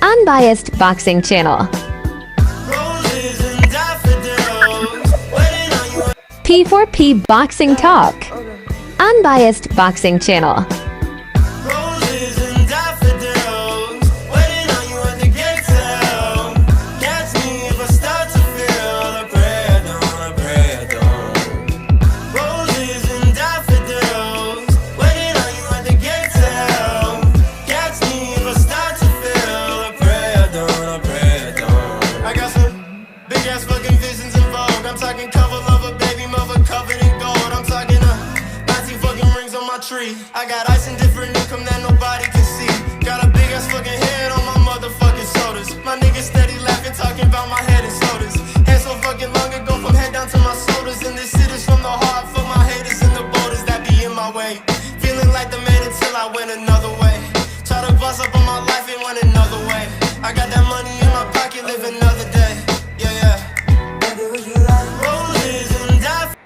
Unbiased Boxing Channel. P4P Boxing Talk. Unbiased Boxing Channel. I got ice and different income that nobody can see. Got a big ass fucking head on my motherfucking shoulders. My niggas steady laughing, talking about my head and shoulders. Hands so fucking long ago from head down to my shoulders. And this shit is from the heart for my haters and the boulders that be in my way. Feeling like the man until I went another way. Try to bust up on my life and went another way. I got that money in my pocket, live another day. Yeah, yeah. Roses and die.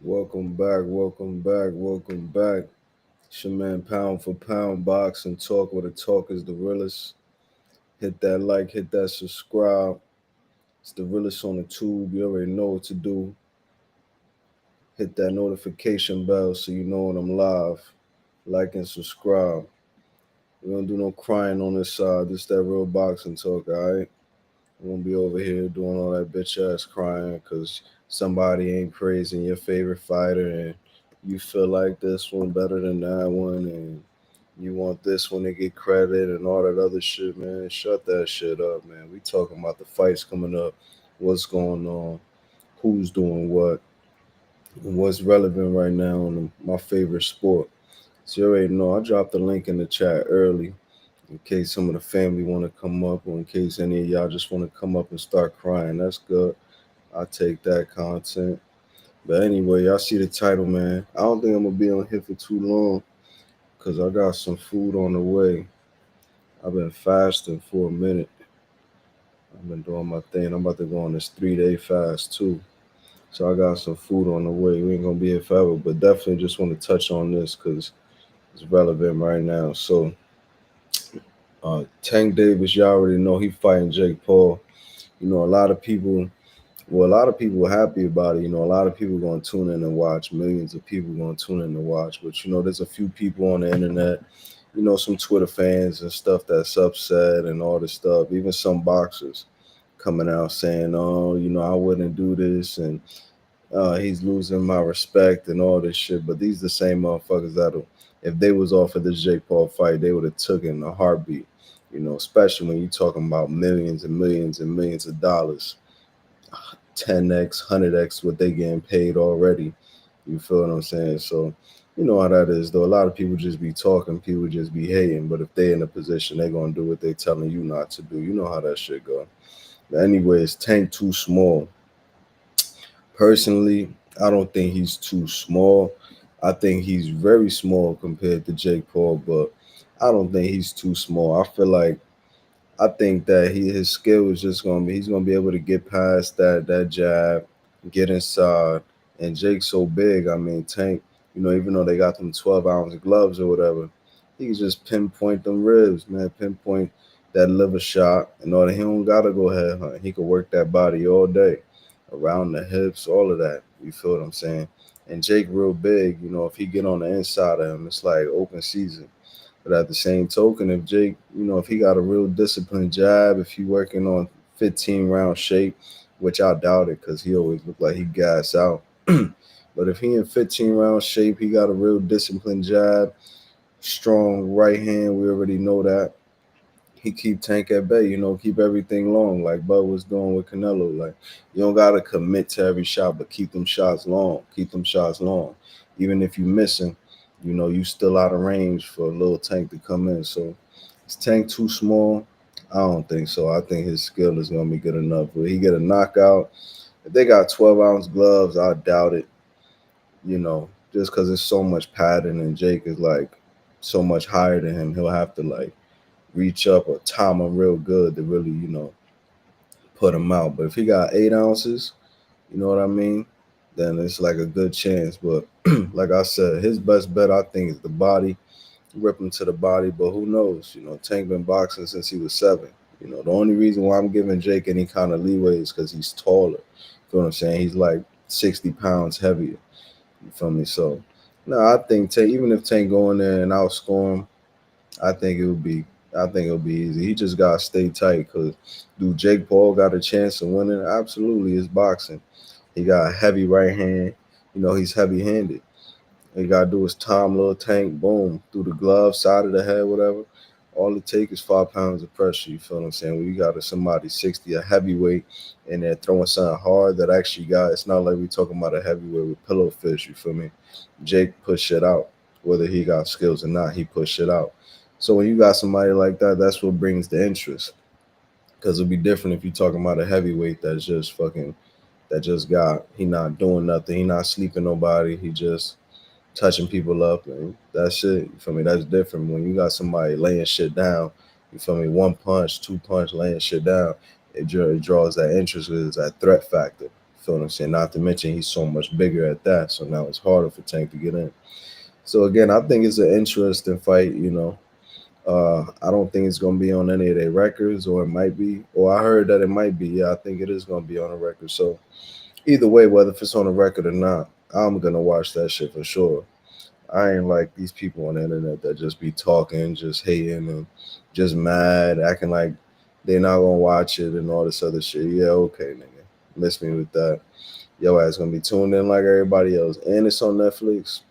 Welcome back. It's your man Pound for Pound Boxing Talk, where the talk is the realest. Hit that like, hit that subscribe. It's the realest on the tube. You already know what to do. Hit that notification bell so you know when I'm live. Like and subscribe. We don't do no crying on this side. This that real boxing talk, alright? We won't be over here doing all that bitch ass crying because somebody ain't praising your favorite fighter and you feel like this one better than that one and you want this one to get credit and all that other shit, man. Shut that shit up, man. We talking about the fights coming up, what's going on, who's doing what, and what's relevant right now in my favorite sport. So you already know, I dropped the link in the chat early in case some of the family want to come up or in case any of y'all just want to come up and start crying. That's good. I take that content. But anyway, y'all see the title, man. I don't think I'm going to be on here for too long because I got some food on the way. I've been fasting for a minute. I've been doing my thing. I'm about to go on this 3-day fast too. So I got some food on the way. We ain't going to be here forever, but definitely just want to touch on this because it's relevant right now. So Tank Davis, y'all already know he fighting Jake Paul. You know, a lot of people happy about it. You know, a lot of people going to tune in and watch. Millions of people going to tune in and watch. But, you know, there's a few people on the internet, you know, some Twitter fans and stuff that's upset and all this stuff. Even some boxers coming out saying, oh, you know, I wouldn't do this. And he's losing my respect and all this shit. But these the same motherfuckers that'll, if they was offered this Jake Paul fight, they would have took it in a heartbeat. You know, especially when you're talking about millions and millions and millions of dollars. 10x, 100x what they getting paid already. You feel what I'm saying? So, you know how that is, though. A lot of people just be talking, people just be hating, but if they in a position, they gonna do what they telling you not to do. You know how that shit go. But anyways, Tank too small. Personally, I don't think he's too small. I think he's very small compared to Jake Paul, but I don't think he's too small. I think that his skill is just he's gonna be able to get past that jab, get inside. And Jake's so big. I mean, Tank, you know, even though they got them 12-ounce gloves or whatever, he can just pinpoint them ribs, man, pinpoint that liver shot. In order, he don't gotta go head hunt. He can work that body all day, around the hips, all of that. You feel what I'm saying? And Jake real big, you know, if he get on the inside of him, it's like open season. But at the same token, if Jake, you know, if he got a real disciplined jab, if he working on 15-round shape, which I doubt it because he always look like he gas out. But if he in 15-round shape, he got a real disciplined jab, strong right hand, we already know that. He keep Tank at bay, you know, keep everything long like Bud was doing with Canelo. Like, you don't got to commit to every shot, but keep them shots long. Keep them shots long. Even if you missing, you know, you still out of range for a little Tank to come in. So is Tank too small? I don't think so. I think his skill is going to be good enough. Will he get a knockout? If they got 12-ounce gloves, I doubt it. You know, just because there's so much padding and Jake is like so much higher than him, he'll have to like reach up or time him real good to really, you know, put him out. But if he got 8 ounces, you know what I mean? then it's like a good chance. But like I said, his best bet I think is the body, rip him to the body. But who knows? You know, Tank been boxing since he was 7. You know, the only reason why I'm giving Jake any kind of leeway is because he's taller. You feel what I'm saying? He's like 60 pounds heavier. You feel me? So, no, I think Tank, even if Tank go in there and outscore him, I think it would be. I think it'll be easy. He just gotta stay tight. Cause do Jake Paul got a chance of winning? Absolutely, it's boxing. He got a heavy right hand. You know, he's heavy handed. All you gotta do is time little Tank, boom, through the glove, side of the head, whatever. All it takes is 5 pounds of pressure. You feel what I'm saying? When you got somebody 60, a heavyweight, and they're throwing something hard that actually got. It's not like we talking about a heavyweight with pillow fish. You feel me? Jake push it out, whether he got skills or not. He push it out. So when you got somebody like that, that's what brings the interest. Because it'll be different if you're talking about a heavyweight that's just fucking that just got he not doing nothing. He not sleeping nobody. He just touching people up and that's it. You feel me? That's different when you got somebody laying shit down. You feel me? One punch, two punch, laying shit down. It draws that interest with that threat factor. You feel what I'm saying? Not to mention he's so much bigger at that. So now it's harder for Tank to get in. So again, I think it's an interesting fight. You know, I don't think it's gonna be on any of their records, or it might be. Or I heard that it might be. Yeah, I think it is gonna be on a record. So either way, whether if it's on a record or not, I'm gonna watch that shit for sure. I ain't like these people on the internet that just be talking, just hating, and just mad, acting like they not gonna watch it and all this other shit. Yeah, okay, nigga, miss me with that. Yo ass gonna be tuned in like everybody else, and it's on Netflix.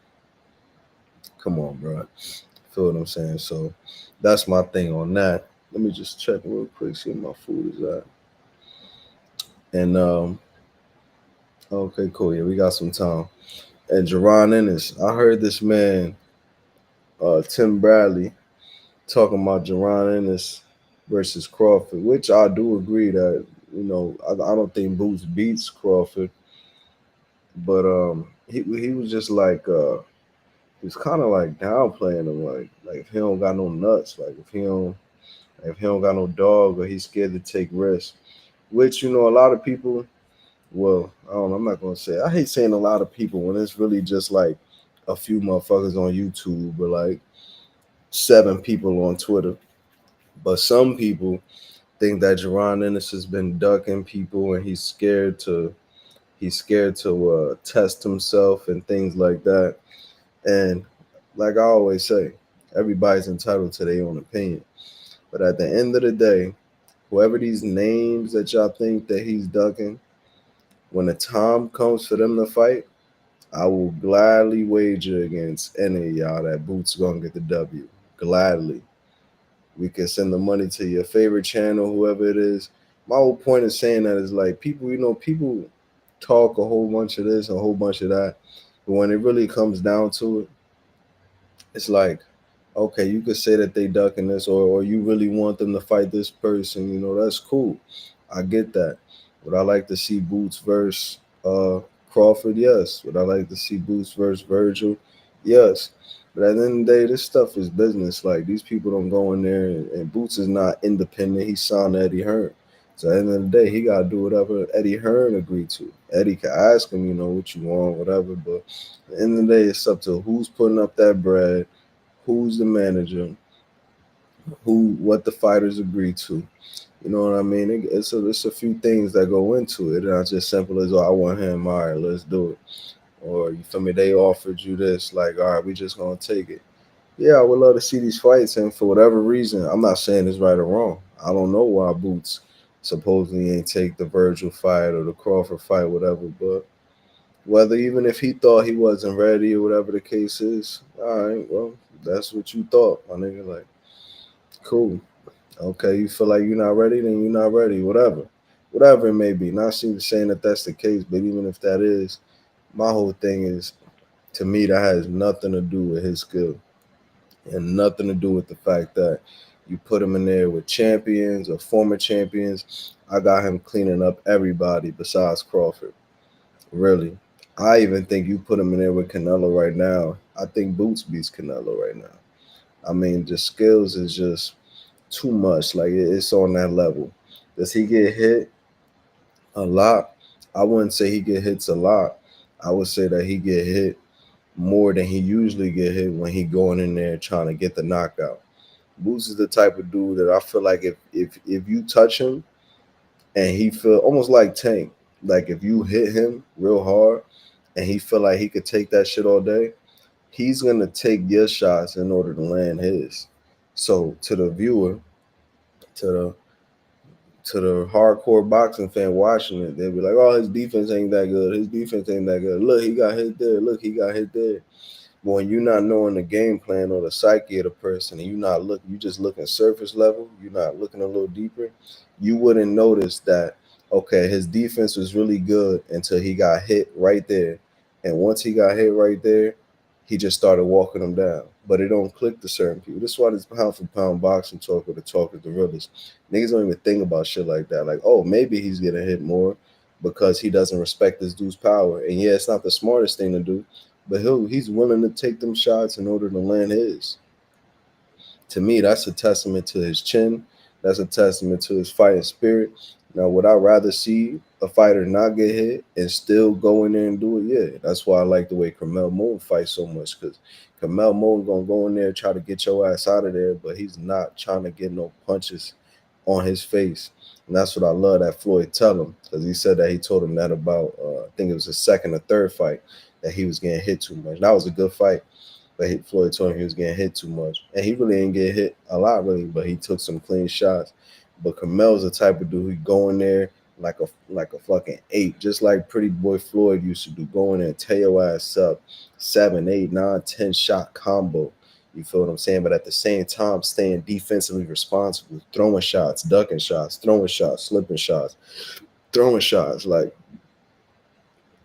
Come on, bro. Feel what I'm saying? So that's my thing on that. Let me just check real quick, see where my food is at. And okay, cool. Yeah, we got some time. And Jaron Ennis, I heard this man, Tim Bradley, talking about Jaron Ennis versus Crawford, which I do agree that I don't think Boots beats Crawford, but he was just like he was kind of like downplaying him, like if he don't got no nuts, like if he don't got no dog or he's scared to take risks, which a lot of people. Well, I don't know. I'm not gonna say. I hate saying a lot of people when it's really just like a few motherfuckers on YouTube or like 7 people on Twitter. But some people think that Jaron Ennis has been ducking people and he's scared to test himself and things like that. And like I always say, everybody's entitled to their own opinion. But at the end of the day, whoever these names that y'all think that he's ducking, when the time comes for them to fight, I will gladly wager against any of y'all that Boots gonna get the W. Gladly. We can send the money to your favorite channel, whoever it is. My whole point of saying that is like people talk a whole bunch of this, a whole bunch of that. But when it really comes down to it, it's like, okay, you could say that they ducking this, or you really want them to fight this person, that's cool. I get that. Would I like to see Boots versus Crawford? Yes. Would I like to see Boots versus Virgil? Yes. But at the end of the day, this stuff is business. Like these people don't go in there, and Boots is not independent. He signed Eddie Hearn. So at the end of the day, he gotta do whatever Eddie Hearn agreed to. Eddie can ask him, what you want, whatever. But at the end of the day, it's up to who's putting up that bread, who's the manager, what the fighters agree to. You know what I mean? It's a few things that go into it. It's not just simple as, I want him, all right, let's do it. Or you feel me? They offered you this, like, all right, we just gonna take it. Yeah, I would love to see these fights, and for whatever reason, I'm not saying it's right or wrong. I don't know why Boots supposedly ain't take the Virgil fight or the Crawford fight, whatever. But whether even if he thought he wasn't ready or whatever the case is, all right, well, that's what you thought, my nigga. Like, cool. Okay, you feel like you're not ready, then you're not ready. Whatever it may be. Not saying that that's the case, but even if that is, my whole thing is, to me, that has nothing to do with his skill and nothing to do with the fact that you put him in there with champions or former champions. I got him cleaning up everybody besides Crawford. Really. I even think you put him in there with Canelo right now. I think Boots beats Canelo right now. I mean, the skills is just too much. Like it's on that level. Does he get hit a lot? I wouldn't say he get hits a lot. I would say that he get hit more than he usually get hit when he going in there trying to get the knockout. Boots is the type of dude that I feel like if you touch him and he feel almost like Tank, like if you hit him real hard and he feel like he could take that shit all day, he's gonna take your shots in order to land his. So to the viewer, to the hardcore boxing fan watching it, they'll be like, "Oh, his defense ain't that good. His defense ain't that good. Look, he got hit there. Look, he got hit there." But when you're not knowing the game plan or the psyche of the person, and you just looking surface level, you're not looking a little deeper, you wouldn't notice that, okay, his defense was really good until he got hit right there. And once he got hit right there, he just started walking them down. But it don't click to certain people. This is why this pound for pound boxing talk or the talk of gorillas. Niggas don't even think about shit like that. Like, oh, maybe he's getting hit more because he doesn't respect this dude's power. And yeah, it's not the smartest thing to do, but he's willing to take them shots in order to land his. To me, that's a testament to his chin. That's a testament to his fighting spirit. Now, would I rather see a fighter not get hit and still go in there and do it? Yeah, that's why I like the way Carmel Moon fights so much, because Carmel Moon gonna go in there and try to get your ass out of there, but he's not trying to get no punches on his face. And that's what I love that Floyd tell him, because he said that he told him that about I think it was his second or third fight, that he was getting hit too much. That was a good fight, but Floyd told him he was getting hit too much, and he really didn't get hit a lot really, but he took some clean shots. But Camel's the type of dude who go in there like a fucking ape, just like Pretty Boy Floyd used to do. Go in there and tear your ass up, 7, 8, 9, 10 shot combo. You feel what I'm saying? But at the same time, staying defensively responsible, throwing shots, ducking shots, throwing shots, slipping shots, throwing shots, like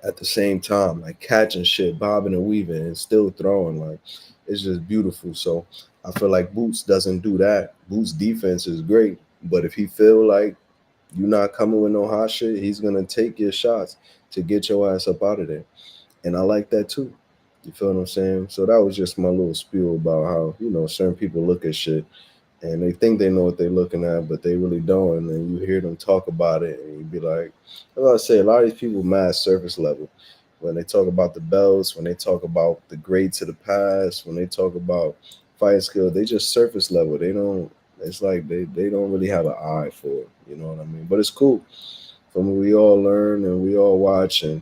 at the same time, like catching shit, bobbing and weaving, and still throwing. Like, it's just beautiful. So I feel like Boots doesn't do that. Boots' defense is great, but if he feel like you're not coming with no hot shit, he's gonna take your shots to get your ass up out of there. And I like that too. You feel what I'm saying? So that was just my little spiel about how, certain people look at shit and they think they know what they're looking at, but they really don't. And then you hear them talk about it, and you be like, as I say, a lot of these people mad surface level. When they talk about the belts, when they talk about the greats of the past, when they talk about fight skill, they just surface level. They don't. It's like they don't really have an eye for it. You know what I mean? But it's cool. From we all learn and we all watch and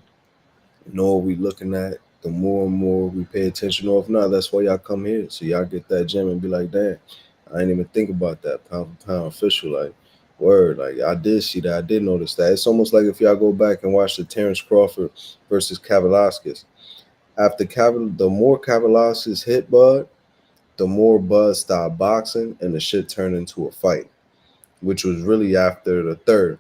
know what we looking at, the more and more we pay attention. Or if not, that's why y'all come here. So y'all get that gem and be like, damn, I didn't even think about that pound for pound official. Like, word. Like, I did see that. I did notice that. It's almost like if y'all go back and watch the Terrence Crawford versus Kavaliauskas. The more Kavaliauskas hit Bud, the more Bud stopped boxing and the shit turned into a fight, which was really after the third.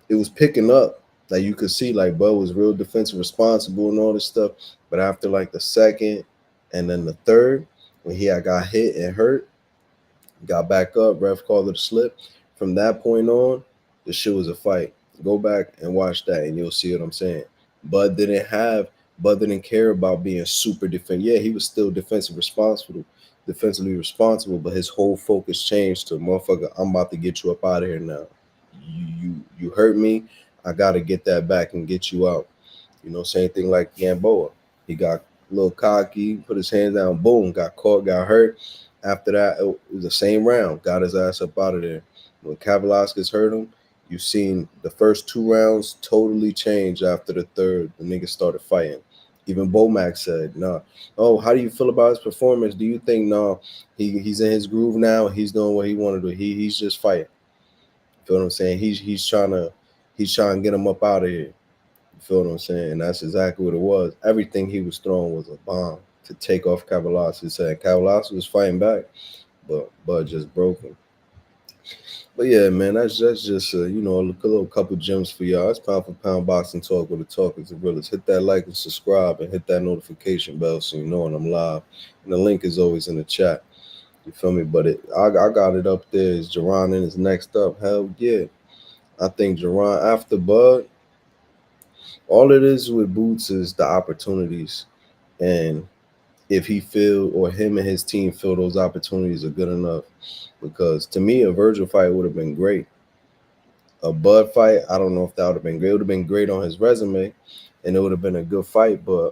It was picking up. Like, you could see, like, Bud was real defensive responsible and all this stuff. But after, like, the second and then the third, when he had got hit and hurt, got back up, ref called it a slip. From that point on, the shit was a fight. Go back and watch that and you'll see what I'm saying. Bud didn't care about being super defensive. Yeah, he was still defensively responsible, but his whole focus changed to, motherfucker, I'm about to get you up out of here now. You hurt me, I gotta get that back and get you out. Same thing like Gamboa. He got a little cocky, put his hands down, boom, got caught, got hurt. After that, it was the same round, got his ass up out of there. When Kavaliauskas hurt him, you've seen the first 2 rounds totally change after the third. The niggas started fighting. Even Bomac said, "No, oh, how do you feel about his performance? Do you think no, he's in his groove now? He's doing what he wanted to do. He's just fighting." You feel what I'm saying? He's trying to get him up out of here. You feel what I'm saying? And that's exactly what it was. Everything he was throwing was a bomb to take off Kavaliauskas. Said Kavaliauskas was fighting back, but Bud just broke him. But yeah, man, that's just a little couple gems for y'all. It's pound for pound boxing talk with the talkers and realest. Hit that like and subscribe and hit that notification bell so you know when I'm live. And the link is always in the chat. You feel me? But I got it up there. Is JARON in his next up? Hell yeah. I think JARON after Bud, all it is with Boots is the opportunities. And if he feel or him and his team feel those opportunities are good enough. Because to me, a Virgil fight would have been great. A Bud fight, I don't know if that would have been great. It would have been great on his resume. and it would have been a good fight, but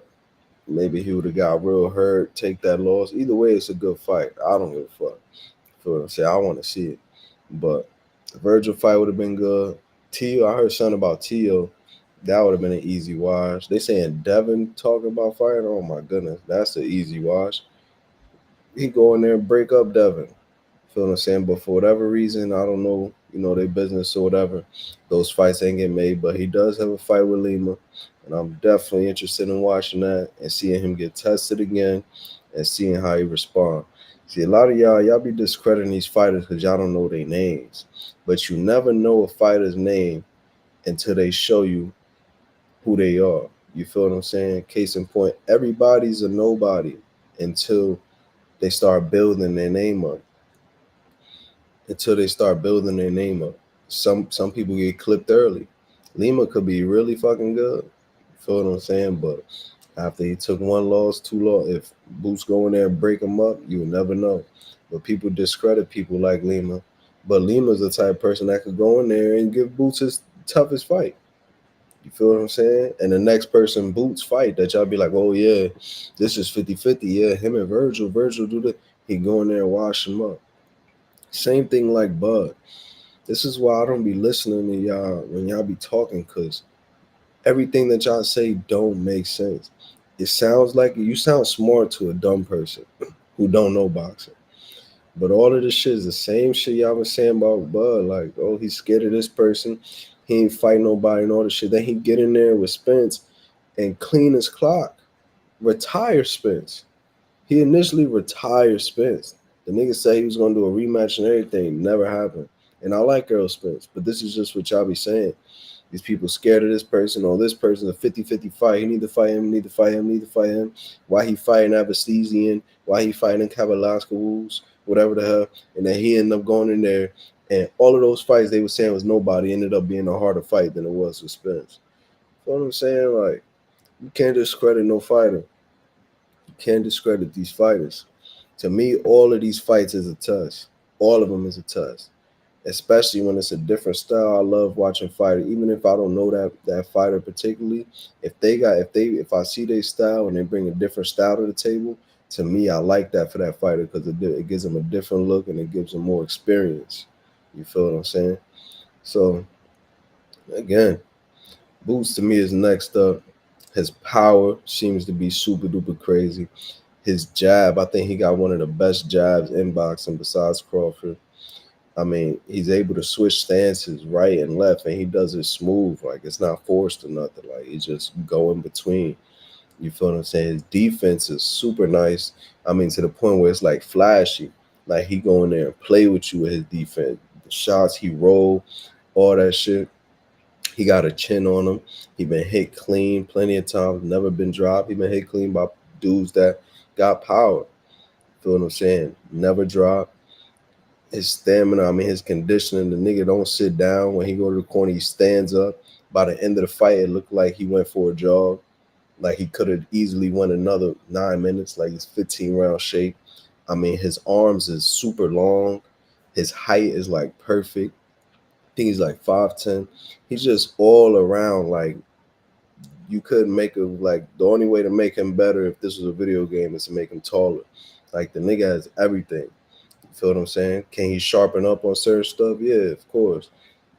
maybe he would have got real hurt, take that loss. Either way, it's a good fight. I don't give a fuck. Feel what I'm saying? I want to see it. But the Virgil fight would have been good. Tio, I heard something about Tio. That would have been an easy watch. They saying Devin talking about fighting. Oh my goodness, that's an easy watch. He go in there and break up Devin. Feel what I'm saying? But for whatever reason, I don't know, their business or whatever, those fights ain't get made. But he does have a fight with Lima, and I'm definitely interested in watching that and seeing him get tested again and seeing how he respond. See, a lot of y'all be discrediting these fighters because y'all don't know their names. But you never know a fighter's name until they show you who they are. You feel what I'm saying? Case in point, everybody's a nobody until they start building their name up. Until they start building their name up. Some people get clipped early. Lima could be really fucking good. You feel what I'm saying? But after he took one loss, two loss, if Boots go in there and break him up, you'll never know. But people discredit people like Lima. But Lima's the type of person that could go in there and give Boots his toughest fight. You feel what I'm saying? And the next person Boots fight that y'all be like, oh yeah, this is 50-50. Yeah, him and Virgil do that. He go in there and wash him up. Same thing like Bud. This is why I don't be listening to y'all when y'all be talking, because everything that y'all say don't make sense. It sounds like you sound smart to a dumb person who don't know boxing. But all of this shit is the same shit y'all been saying about Bud. Like, oh, he's scared of this person. He ain't fight nobody and all this shit. Then he get in there with Spence and clean his clock. Retire Spence. He initially retired Spence. The nigga said he was going to do a rematch and everything. Never happened. And I like Errol Spence, but this is just what y'all be saying. These people scared of this person, or this person's a 50-50 fight. He need to fight him, need to fight him, need to fight him. Why he fighting Avastesian? Why he fighting Kavalaska Wolves? Whatever the hell. And then he ended up going in there, and all of those fights they were saying was nobody ended up being a harder fight than it was with Spence. You know what I'm saying? Like, you can't discredit no fighter. You can't discredit these fighters. To me, all of these fights is a test. All of them is a test. Especially when it's a different style. I love watching fighters, even if I don't know that fighter particularly. If I see their style and they bring a different style to the table, to me, I like that for that fighter because it gives them a different look and it gives them more experience. You feel what I'm saying? So again, Boots to me is next up. His power seems to be super duper crazy. His jab, I think he got one of the best jabs in boxing besides Crawford. I mean, he's able to switch stances right and left, and he does it smooth. Like, it's not forced or nothing. Like, he just go in between. You feel what I'm saying? His defense is super nice. I mean, to the point where it's like flashy. Like, he go in there and play with you with his defense. The shots he roll, all that shit. He got a chin on him. He been hit clean plenty of times, never been dropped. He been hit clean by dudes that got power. Feel what I'm saying? Never dropped. His stamina, I mean, his conditioning, the nigga don't sit down. When he go to the corner, he stands up. By the end of the fight, it looked like he went for a jog. Like, he could have easily won another 9 minutes, like his 15-round shape. I mean, his arms is super long. His height is, like, perfect. I think he's, like, 5'10". He's just all around, like, you couldn't make him, like, the only way to make him better if this was a video game is to make him taller. Like, the nigga has everything. Feel what I'm saying? Can he sharpen up on certain stuff? Yeah, of course.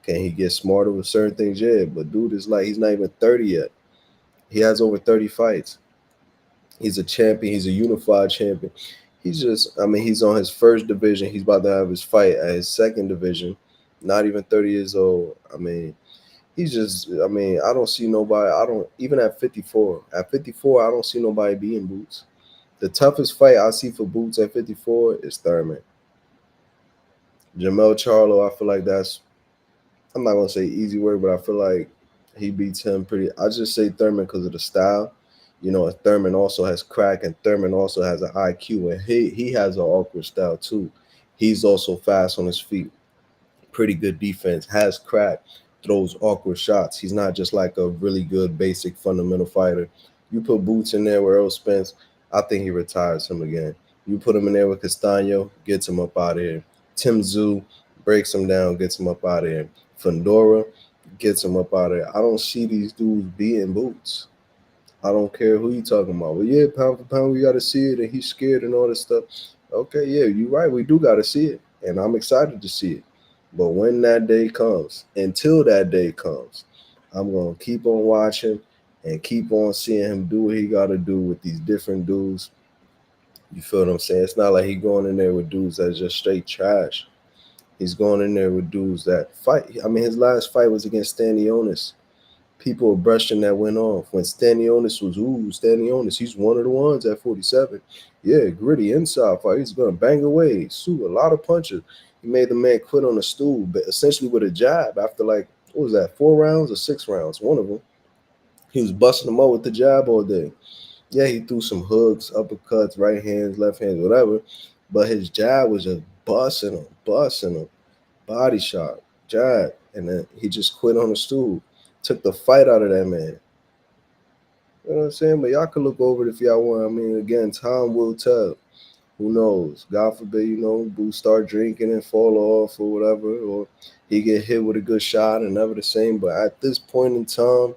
Can he get smarter with certain things? Yeah, but dude is like, he's not even 30 yet. He has over 30 fights. He's a champion. He's a unified champion. He's just, I mean, he's on his first division. He's about to have his fight at his second division. Not even 30 years old. I mean, he's just, I mean, I don't see nobody, even at 54. At 54, I don't see nobody beating Boots. The toughest fight I see for Boots at 54 is Thurman. Jamel Charlo, I feel like that's, I'm not going to say easy word, but I feel like he beats him pretty. I just say Thurman because of the style. You know, Thurman also has crack, and Thurman also has an IQ, and he has an awkward style too. He's also fast on his feet. Pretty good defense, has crack, throws awkward shots. He's not just like a really good basic fundamental fighter. You put Boots in there with Errol Spence, I think he retires him again. You put him in there with Castaño, gets him up out of here. Tim Tszyu breaks him down, gets him up out of here. Fundora gets him up out of there. I don't see these dudes beating Boots. I don't care who you talking about. Well, yeah, pound for pound, we got to see it, and he's scared and all this stuff. Okay, yeah, you're right. We do got to see it, and I'm excited to see it. But when that day comes, until that day comes, I'm gonna keep on watching and keep on seeing him do what he got to do with these different dudes. You feel what I'm saying? It's not like he going in there with dudes that's just straight trash. He's going in there with dudes that fight. I mean, his last fight was against Stanionis. People were brushing that went off when Stanionis was Stanionis. He's one of the ones at 47. Yeah, gritty inside fight. He's gonna bang away, sue a lot of punches. He made the man quit on the stool, but essentially with a jab after like what was that, 4 rounds or 6 rounds? One of them. He was busting them up with the jab all day. Yeah, he threw some hooks, uppercuts, right hands, left hands, whatever. But his jab was just busting him, body shot, jab, and then he just quit on the stool. Took the fight out of that man. You know what I'm saying? But y'all can look over it if y'all want. I mean, again, time will tell. Who knows? God forbid, Boo start drinking and fall off or whatever, or he get hit with a good shot and never the same. But at this point in time,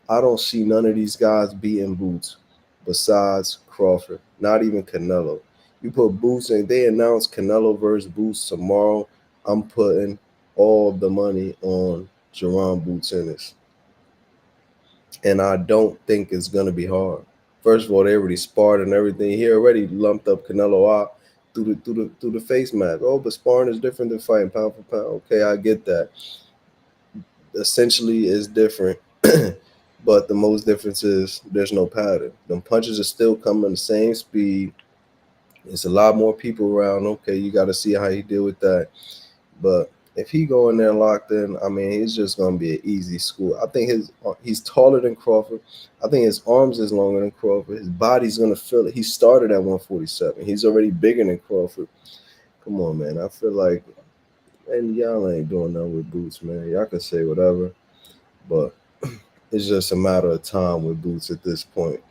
I don't see none of these guys beating Boots besides Crawford. Not even Canelo. You put Boots in, they announced Canelo versus Boots tomorrow. I'm putting all the money on Jaron Boots Ennis. And I don't think it's gonna be hard. First of all, they already sparred and everything. He already lumped up Canelo out through the face mask. Oh, but sparring is different than fighting pound for pound. Okay, I get that. Essentially, it's different, but the most difference is there's no pattern. Them punches are still coming the same speed. It's a lot more people around. Okay, you got to see how he deal with that. But if he go in there locked in, I mean, he's just gonna be an easy school. I think he's taller than Crawford. I think his arms is longer than Crawford. His body's gonna feel it. He started at 147. He's already bigger than Crawford. Come on, man. I feel like, and y'all ain't doing nothing with Boots, man. Y'all can say whatever, but it's just a matter of time with Boots at this point.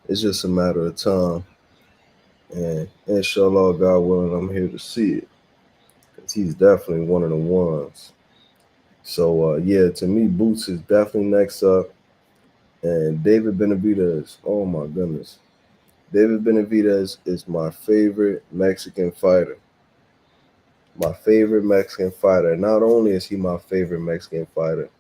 It's just a matter of time, and inshallah, God willing, I'm here to see it. He's definitely one of the ones. So yeah, to me, Boots is definitely next up, and David Benavidez. Oh my goodness, David Benavidez is my favorite Mexican fighter. My favorite Mexican fighter. Not only is he my favorite Mexican fighter,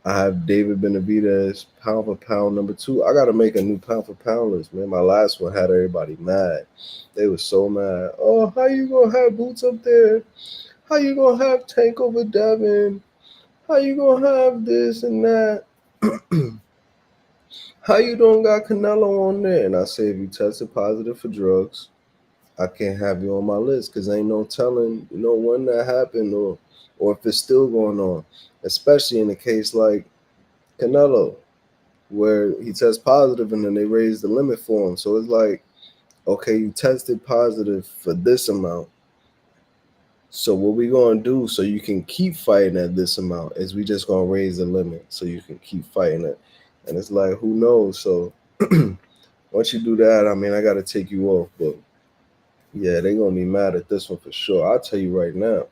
I have David Benavidez pound for pound number 2. I got to make a new pound for pound list, man. My last one had everybody mad. They were so mad. Oh, how you gonna have Boots up there? How you gonna have Tank over Devin? How you gonna have this and that? How you don't got Canelo on there? And I say, if you tested positive for drugs, I can't have you on my list because ain't no telling, when that happened or if it's still going on. Especially in a case like Canelo, where he tests positive and then they raise the limit for him. So it's like, okay, you tested positive for this amount. So what we gonna do so you can keep fighting at this amount is we just gonna raise the limit so you can keep fighting it. And it's like, who knows? So once you do that, I mean, I gotta take you off. But yeah, they gonna be mad at this one for sure. I'll tell you right now.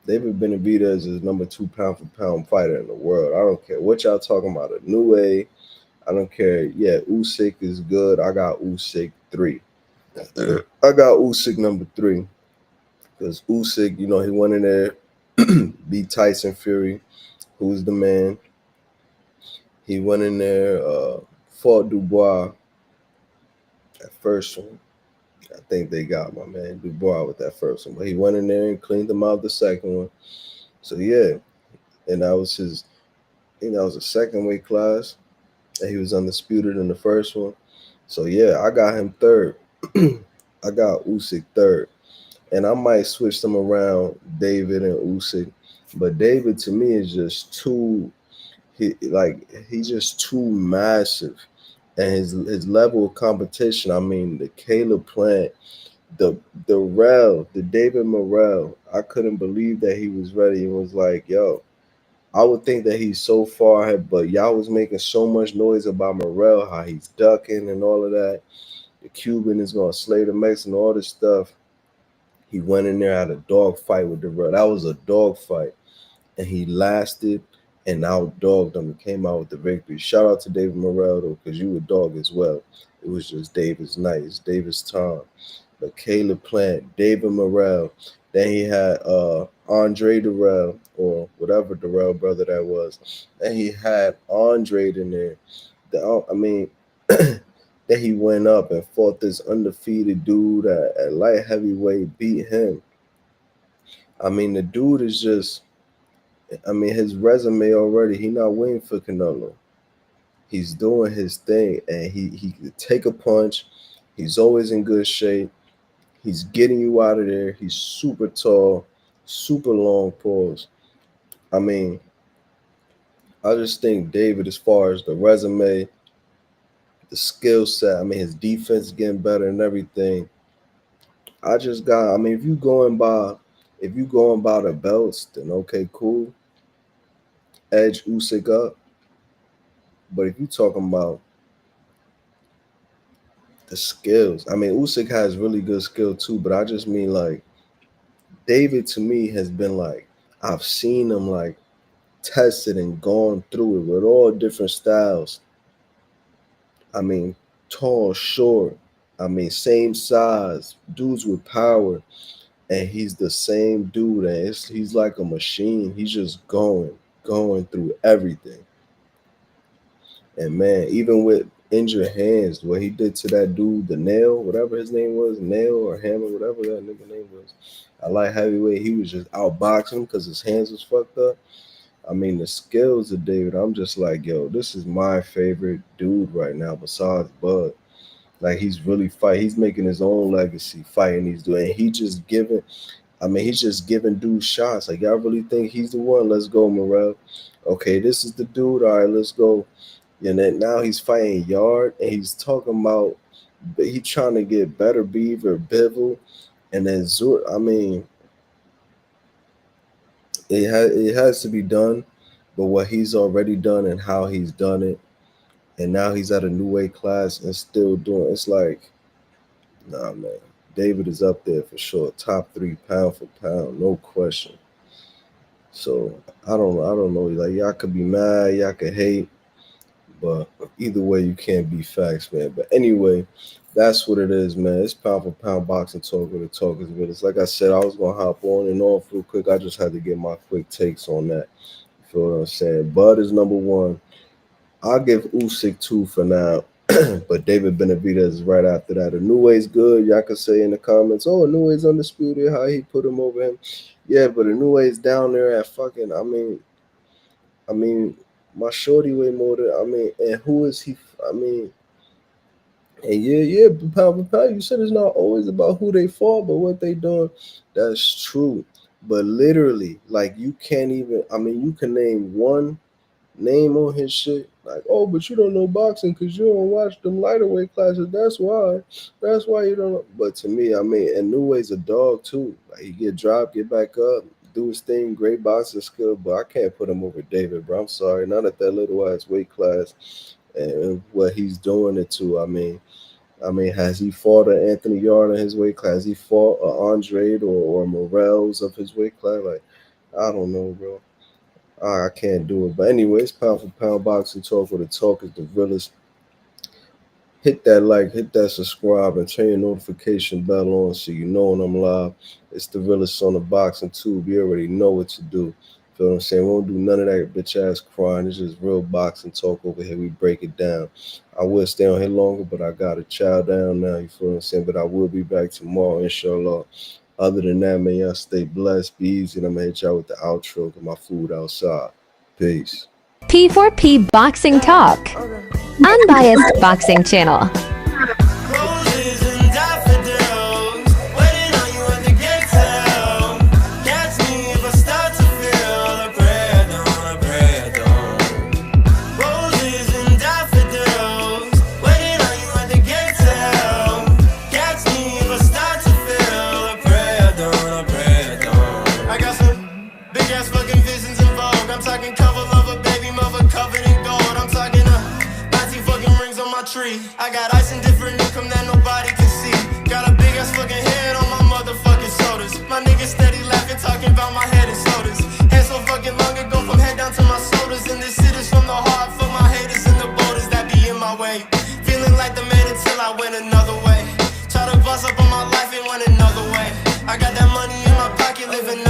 David Benavidez is number 2 pound for pound fighter in the world. I don't care what y'all talking about. A new way. I don't care. Yeah, Usyk is good. I got Usyk 3. I got Usyk number 3. Because Usyk, he went in there, beat Tyson Fury, who's the man. He went in there, fought Dubois that first one. I think they got my man Dubois with that first one. But he went in there and cleaned him out the second one. So, yeah. And that was his, that was a second weight class. And he was undisputed in the first one. So, yeah, I got him 3rd. I got Usyk 3rd. And I might switch them around, David and Usyk. But David, to me, is just too, he's just too massive. And his level of competition, I mean, the Caleb Plant, the David Morrell, I couldn't believe that he was ready. It was like, yo, I would think that he's so far ahead, but y'all was making so much noise about Morrell, how he's ducking and all of that. The Cuban is going to slay the Mexican, all this stuff. He went in there, had a dog fight with Darrell. That was a dog fight. And he lasted and outdogged them and came out with the victory. Shout out to David Morrell though, because you a dog as well. It was just David's night. It's David's time. But Caleb Plant, David Morrell. Then he had Andre Durrell, or whatever Durrell brother that was. Then he had Andre in there. I mean, then he went up and fought this undefeated dude at light heavyweight, beat him. I mean, the dude is just, I mean, his resume already, he not waiting for Canelo. He's doing his thing, and he can take a punch. He's always in good shape. He's getting you out of there. He's super tall, super long pause. I mean, I just think David, as far as the resume, the skill set, I mean, his defense is getting better and everything. I mean, if you going by the belts, then okay, cool. Edge Usyk up. But if you talking about the skills, I mean, Usyk has really good skill too, but I just mean like David to me has been like, I've seen him like tested and gone through it with all different styles. I mean, tall, short, I mean, same size, dudes with power, and he's the same dude, and he's like a machine. He's just going through everything. And man, even with injured hands, what he did to that dude, the Nail, whatever his name was, Nail or Hammer, whatever that nigga name was, I like heavyweight. He was just outboxing because his hands was fucked up. I mean, the skills of David, I'm just like, yo, this is my favorite dude right now besides Bud. Like, he's really fighting. He's making his own legacy fighting these dudes. And he's just giving dudes shots. Like, y'all really think he's the one? Let's go, Morrell. Okay, this is the dude. All right, let's go. And then now he's fighting Yard, and he's talking about he's trying to get better Beaver, Bivol, and then Zur. I mean, it has to be done, but what he's already done and how he's done it, and now he's at a new weight class and still doing it's like, nah, man. David is up there for sure, top 3 pound for pound, no question. So I don't know. Like, y'all could be mad, y'all could hate. But either way, you can't beat facts, man. But anyway, that's what it is, man. It's pound for pound boxing talk with the talkers with us. Like I said, I was going to hop on and off real quick. I just had to get my quick takes on that. You feel what I'm saying? Bud is number 1. I'll give Usyk 2 for now. But David Benavidez is right after that. Inouye's good. Y'all can say in the comments, oh, Inouye's undisputed, how he put him over him. Yeah, but Inouye's down there at fucking, I mean, my shorty way more than, and who is he? And yeah, pound for pound, you said it's not always about who they fought, but what they done. That's true. But literally, like, you can't even, you can name one name on his shit. Like, oh, but you don't know boxing because you don't watch them lighter weight classes. That's why you don't know. But to me, and Inouye's a dog too. Like, he get dropped, get back up, do his thing, great boxing skill, but I can't put him over David, bro. I'm sorry, not at that little ass weight class and what he's doing it to. Has he fought an Anthony Yard in his weight class? Has he fought an Andre or Morrell's of his weight class? Like, I don't know, bro. I can't do it. But anyways, pound for pound boxing talk with the talk is the realest. Hit that like, hit that subscribe, and turn your notification bell on so you know when I'm live. It's the realest on the boxing tube. You already know what to do. Feel what I'm saying? We won't do none of that bitch ass crying. It's just real boxing talk over here. We break it down. I will stay on here longer, but I got to chow down now. You feel what I'm saying? But I will be back tomorrow, inshallah. Other than that, man, y'all stay blessed. Be easy. And I'm going to hit y'all with the outro. Get my food outside. Peace. P4P Boxing Talk. Unbiased boxing channel. Roses and daffodils, waiting on you at the gates hell. Catch me if I start to feel a prayer dawn. Roses and daffodils, waiting on you at the gates hell. Catch me if I start to feel a prayer dawn. I got some big ass fucking visions in vogue. I'm talking cover lover, baby mother covered in gold. I'm talking fucking rings on my tree. I got ice and different income that nobody can see. Got a big ass fucking head on my motherfucking shoulders. My niggas steady laughing, talking about my head and shoulders. so fucking long ago, from head down to my shoulders. And this shit is from the heart, fuck my haters and the boulders that be in my way. Feeling like the man until I went another way. Try to bust up on my life and went another way. I got that money in my pocket, living